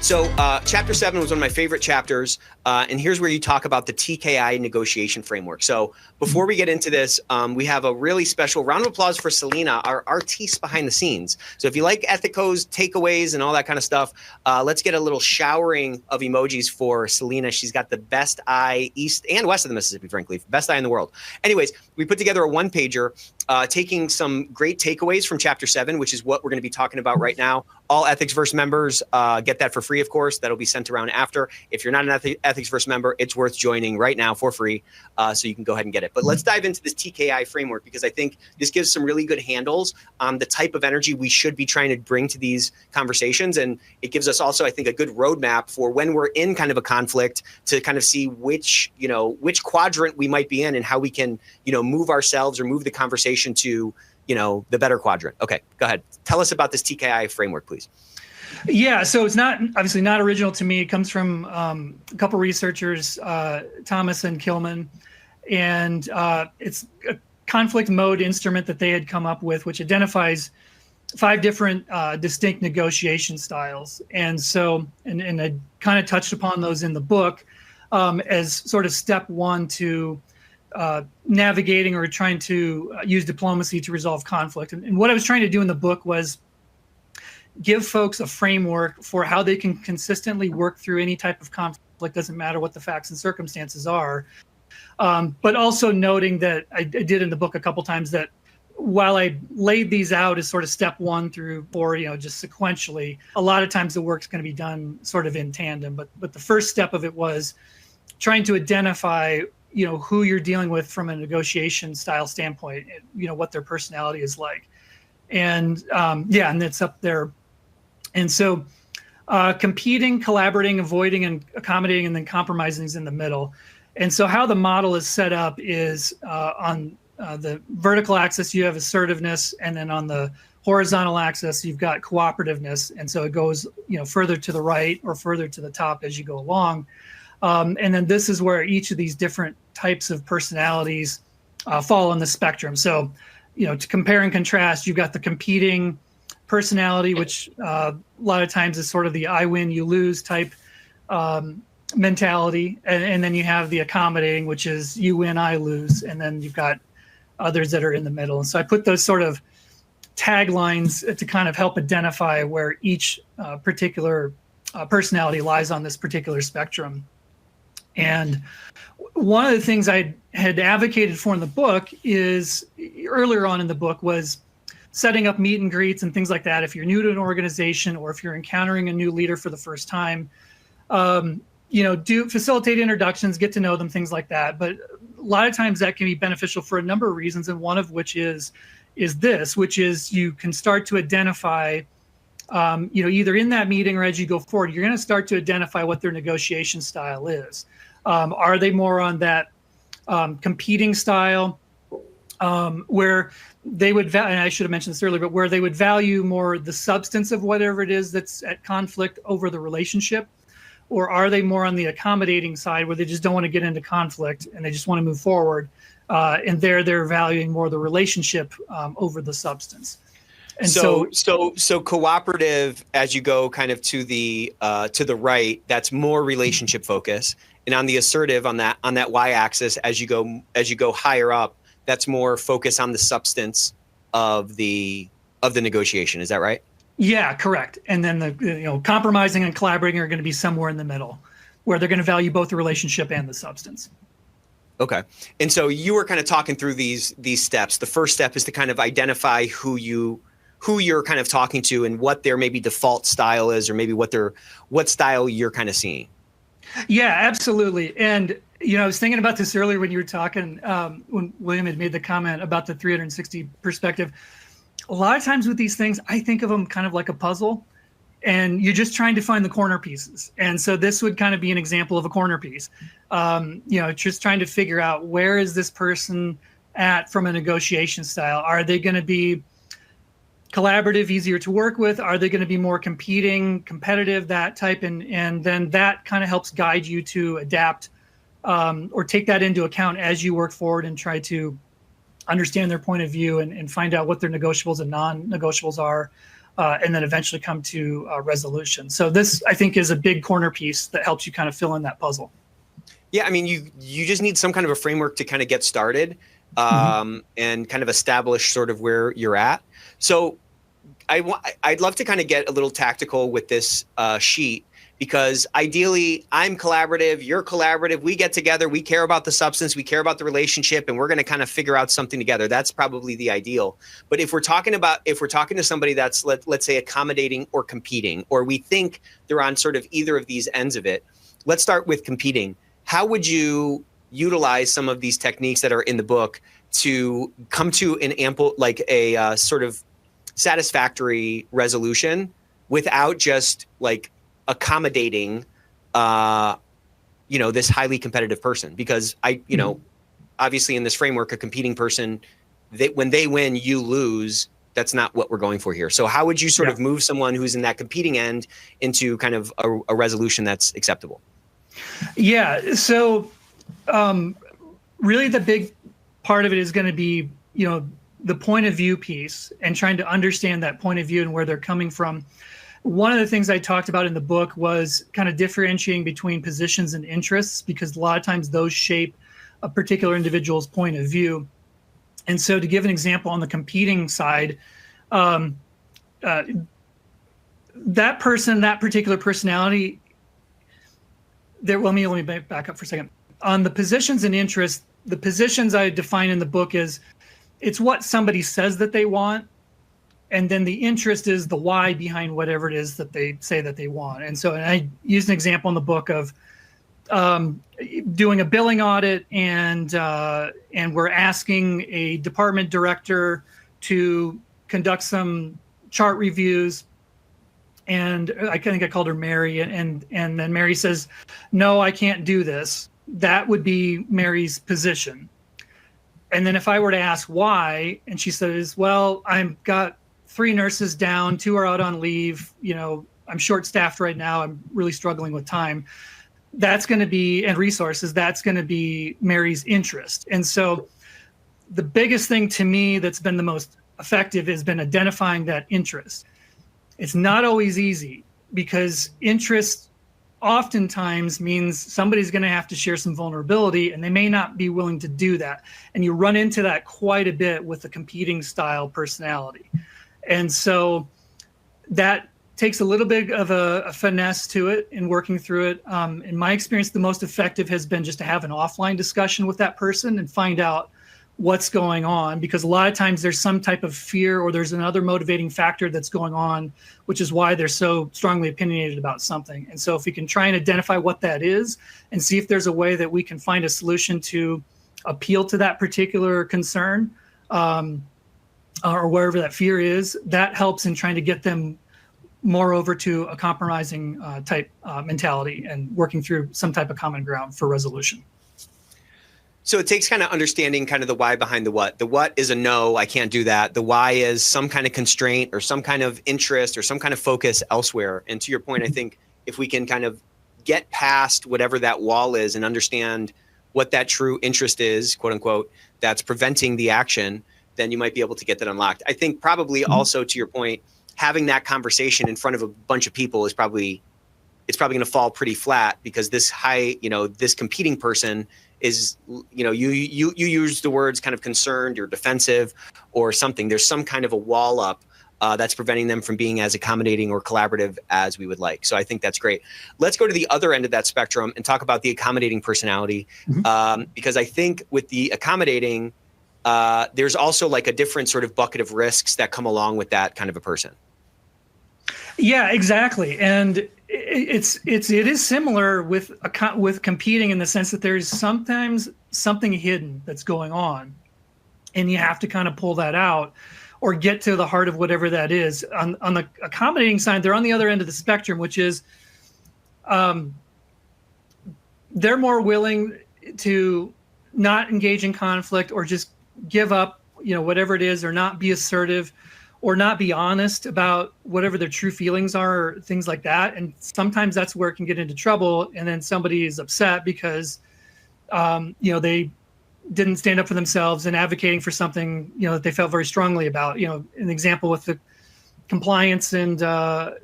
So chapter 7 was one of my favorite chapters, and here's where you talk about the TKI negotiation framework. So before we get into this, we have a really special round of applause for Selena, our artiste behind the scenes. So if you like Ethico's takeaways and all that kind of stuff, let's get a little showering of emojis for Selena. She's got the best eye east and west of the Mississippi, frankly, best eye in the world. Anyways, we put together a one-pager taking some great takeaways from chapter 7, which is what we're going to be talking about right now. All Ethicsverse members get that for free, of course. That'll be sent around after. If you're not an Ethicsverse member, it's worth joining right now for free, so you can go ahead and get it. But let's dive into this TKI framework, because I think this gives some really good handles on the type of energy we should be trying to bring to these conversations. And it gives us also, I think, a good roadmap for when we're in kind of a conflict to kind of see which quadrant we might be in and how we can, move ourselves or move the conversation to, the better quadrant. Okay, go ahead. Tell us about this TKI framework, please. Yeah, so it's obviously not original to me. It comes from a couple researchers, Thomas-Kilmann, and it's a conflict mode instrument that they had come up with, which identifies 5 different distinct negotiation styles. And so, and I kind of touched upon those in the book as sort of step 1 to navigating or trying to use diplomacy to resolve conflict. And what I was trying to do in the book was give folks a framework for how they can consistently work through any type of conflict, doesn't matter what the facts and circumstances are. But also noting that I did in the book a couple times that while I laid these out as sort of step 1 through 4, just sequentially, a lot of times the work's going to be done sort of in tandem. But the first step of it was trying to identify who you're dealing with from a negotiation style standpoint, what their personality is like. And and it's up there. And so competing, collaborating, avoiding, and accommodating, and then compromising is in the middle. And so how the model is set up is on the vertical axis, you have assertiveness, and then on the horizontal axis, you've got cooperativeness. And so it goes, further to the right or further to the top as you go along. And then this is where each of these different types of personalities fall on the spectrum. So, to compare and contrast, you've got the competing personality, which a lot of times is sort of the I win, you lose type mentality. And then you have the accommodating, which is you win, I lose. And then you've got others that are in the middle. And so I put those sort of taglines to kind of help identify where each particular personality lies on this particular spectrum. And one of the things I had advocated for in the book is earlier on in the book was setting up meet and greets and things like that. If you're new to an organization or if you're encountering a new leader for the first time, do facilitate introductions, get to know them, things like that. But a lot of times that can be beneficial for a number of reasons. And one of which is this, which is you can start to identify either in that meeting or as you go forward, you're going to start to identify what their negotiation style is. Are they more on that competing style where they would, and I should have mentioned this earlier, but where they would value more the substance of whatever it is that's at conflict over the relationship? Or are they more on the accommodating side where they just don't want to get into conflict and they just want to move forward? And they're valuing more the relationship over the substance. And so cooperative, as you go kind of to the right, that's more relationship focus, and on the assertive on that y-axis, as you go higher up, that's more focus on the substance of the negotiation. Is that right? Yeah, correct. And then the compromising and collaborating are going to be somewhere in the middle, where they're going to value both the relationship and the substance. Okay. And so you were kind of talking through these steps. The first step is to kind of identify who you're kind of talking to and what their maybe default style is, or maybe what style you're kind of seeing. Yeah, absolutely. And, I was thinking about this earlier when you were talking, when William had made the comment about the 360 perspective. A lot of times with these things, I think of them kind of like a puzzle, and you're just trying to find the corner pieces. And so this would kind of be an example of a corner piece. Just trying to figure out where is this person at from a negotiation style. Are they going to be collaborative, easier to work with? Are they going to be more competing, competitive, that type? And then that kind of helps guide you to adapt or take that into account as you work forward and try to understand their point of view and find out what their negotiables and non-negotiables are. and then eventually come to a resolution. So this, I think, is a big corner piece that helps you kind of fill in that puzzle. Yeah, I mean, you just need some kind of a framework to kind of get started, and kind of establish sort of where you're at. So I'd love to kind of get a little tactical with this sheet, because ideally I'm collaborative, you're collaborative, we get together, we care about the substance, we care about the relationship, and we're going to kind of figure out something together. That's probably the ideal. But if we're talking to somebody that's, let's say, accommodating or competing, or we think they're on sort of either of these ends of it, let's start with competing. How would you utilize some of these techniques that are in the book to come to an ample, like a sort of satisfactory resolution without just like accommodating, this highly competitive person? Because obviously in this framework, a competing person, when they win, you lose. That's not what we're going for here. So how would you sort of move someone who's in that competing end into kind of a resolution that's acceptable? Yeah. So really the big part of it is going to be, the point of view piece and trying to understand that point of view and where they're coming from. One of the things I talked about in the book was kind of differentiating between positions and interests, because a lot of times those shape a particular individual's point of view. And so to give an example on the competing side, that particular personality, let me back up for a second. On the positions and interests, the positions I define in the book is, it's what somebody says that they want, and then the interest is the why behind whatever it is that they say that they want. And so I used an example in the book of doing a billing audit, and we're asking a department director to conduct some chart reviews. And I think I called her Mary, and then Mary says, "No, I can't do this." That would be Mary's position. And then if I were to ask why, and she says, "Well, I've got 3 nurses down, 2 are out on leave. I'm short-staffed right now. I'm really struggling with time." That's going to be, and resources, that's going to be Mary's interest. And so the biggest thing to me that's been the most effective has been identifying that interest. It's not always easy, because interest oftentimes means somebody's going to have to share some vulnerability, and they may not be willing to do that. And you run into that quite a bit with the competing style personality. And so that takes a little bit of a finesse to it in working through it. In my experience, the most effective has been just to have an offline discussion with that person and find out what's going on, because a lot of times there's some type of fear or there's another motivating factor that's going on, which is why they're so strongly opinionated about something. And so if we can try and identify what that is and see if there's a way that we can find a solution to appeal to that particular concern, or wherever that fear is, that helps in trying to get them more over to a compromising type mentality and working through some type of common ground for resolution. So it takes kind of understanding kind of the why behind the what. The what is a no, I can't do that. The why is some kind of constraint or some kind of interest or some kind of focus elsewhere. And to your point, I think if we can kind of get past whatever that wall is and understand what that true interest is, quote unquote, that's preventing the action, then you might be able to get that unlocked. I think probably also, to your point, having that conversation in front of a bunch of people is probably going to fall pretty flat, because this this competing person is, you use the words kind of concerned or defensive or something. There's some kind of a wall up that's preventing them from being as accommodating or collaborative as we would like. So I think that's great. Let's go to the other end of that spectrum and talk about the accommodating personality, because I think with the accommodating, there's also like a different sort of bucket of risks that come along with that kind of a person. Yeah, exactly. And it is similar with competing, in the sense that there's sometimes something hidden that's going on, and you have to kind of pull that out or get to the heart of whatever that is. On the accommodating side, they're on the other end of the spectrum, which is they're more willing to not engage in conflict or just give up, whatever it is, or not be assertive, or not be honest about whatever their true feelings are, or things like that. And sometimes that's where it can get into trouble. And then somebody is upset because, they didn't stand up for themselves and advocating for something, that they felt very strongly about. An example with the compliance and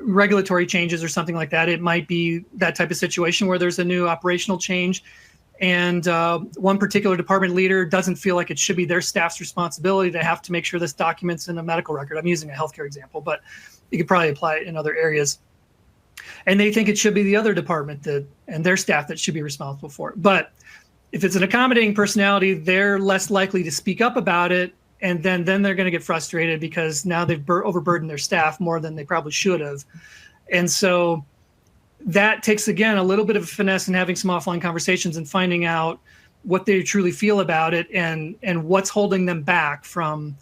regulatory changes or something like that. It might be that type of situation where there's a new operational change, and one particular department leader doesn't feel like it should be their staff's responsibility to have to make sure this document's in a medical record. I'm using a healthcare example, but you could probably apply it in other areas. And they think it should be the other department and their staff that should be responsible for it. But if it's an accommodating personality, they're less likely to speak up about it. And then they're going to get frustrated because now they've overburdened their staff more than they probably should have. And so that takes, again, a little bit of finesse and having some offline conversations and finding out what they truly feel about it and what's holding them back from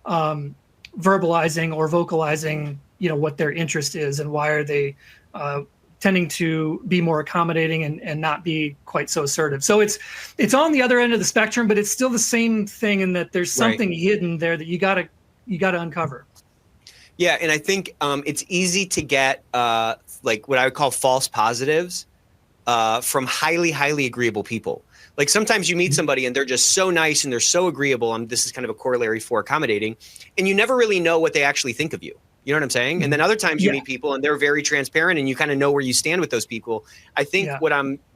verbalizing or vocalizing, what their interest is and why are they tending to be more accommodating and not be quite so assertive. So it's on the other end of the spectrum, but it's still the same thing in that there's something hidden there that you gotta uncover. Yeah, and I think it's easy to get like what I would call false positives from highly, highly agreeable people. Like sometimes you meet somebody and they're just so nice and they're so agreeable. This is kind of a corollary for accommodating, and you never really know what they actually think of you. You know what I'm saying? And then other times you meet people and they're very transparent and you kind of know where you stand with those people. I think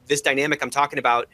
this dynamic I'm talking about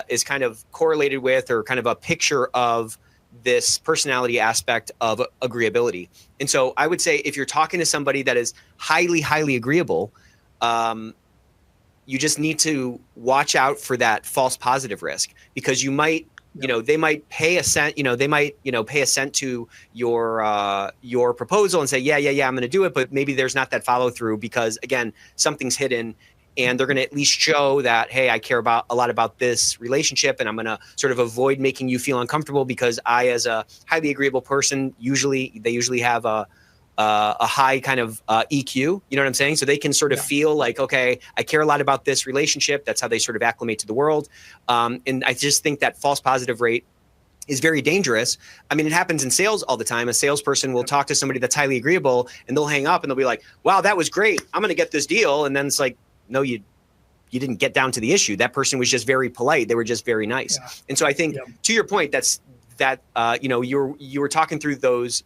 is kind of correlated with or kind of a picture of this personality aspect of agreeability. And so I would say if you're talking to somebody that is highly, highly agreeable, you just need to watch out for that false positive risk, because you might they might pay assent, pay assent to your proposal and say, yeah, I'm going to do it. But maybe there's not that follow through because, again, something's hidden, and they're going to at least show that, hey, I care a lot about this relationship, and I'm going to sort of avoid making you feel uncomfortable because I, as a highly agreeable person, they usually have a high kind of EQ, you know what I'm saying? So they can sort of feel like, okay, I care a lot about this relationship. That's how they sort of acclimate to the world. And I just think that false positive rate is very dangerous. I mean, it happens in sales all the time. A salesperson will talk to somebody that's highly agreeable and they'll hang up and they'll be like, wow, that was great. I'm going to get this deal. And then it's like, no, you didn't get down to the issue. That person was just very polite. They were just very nice. Yeah. And so I think to your point, you were talking through those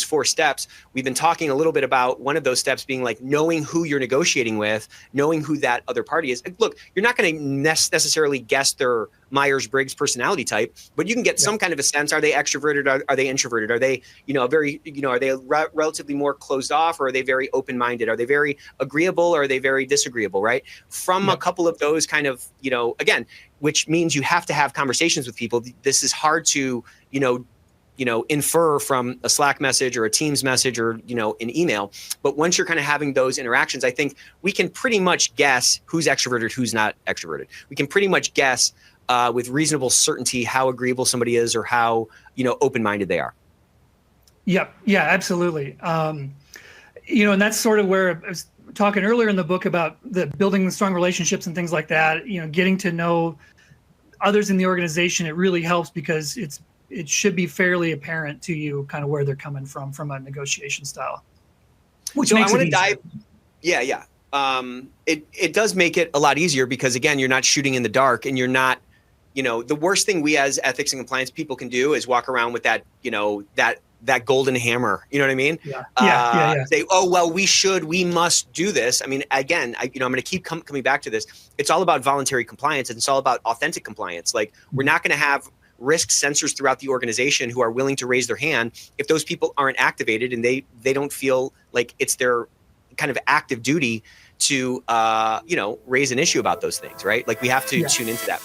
4 steps. We've been talking a little bit about one of those steps being like knowing who you're negotiating with, knowing who that other party is. Look, you're not going to necessarily guess their Myers-Briggs personality type, but you can get some kind of a sense. Are they extroverted? Are they introverted? Are they, are they relatively more closed off, or are they very open-minded? Are they very agreeable, or are they very disagreeable, right? From a couple of those kind of, again, which means you have to have conversations with people. This is hard to, infer from a Slack message or a Teams message or, an email. But once you're kind of having those interactions, I think we can pretty much guess who's extroverted, who's not extroverted. We can pretty much guess with reasonable certainty how agreeable somebody is or how, open-minded they are. Yeah, absolutely. And that's sort of where I was talking earlier in the book about the building strong relationships and things like that, getting to know others in the organization. It really helps because it should be fairly apparent to you kind of where they're coming from a negotiation style. Which makes it easier. It does make it a lot easier because, again, you're not shooting in the dark, and you're not, the worst thing we as ethics and compliance people can do is walk around with that, that golden hammer. You know what I mean? Yeah. Say, oh, well, we must do this. I mean, again, I'm going to keep coming back to this. It's all about voluntary compliance, and it's all about authentic compliance. Like, we're not going to have risk sensors throughout the organization who are willing to raise their hand if those people aren't activated and they don't feel like it's their kind of active duty to raise an issue about those things, right? Like, we have to tune into that.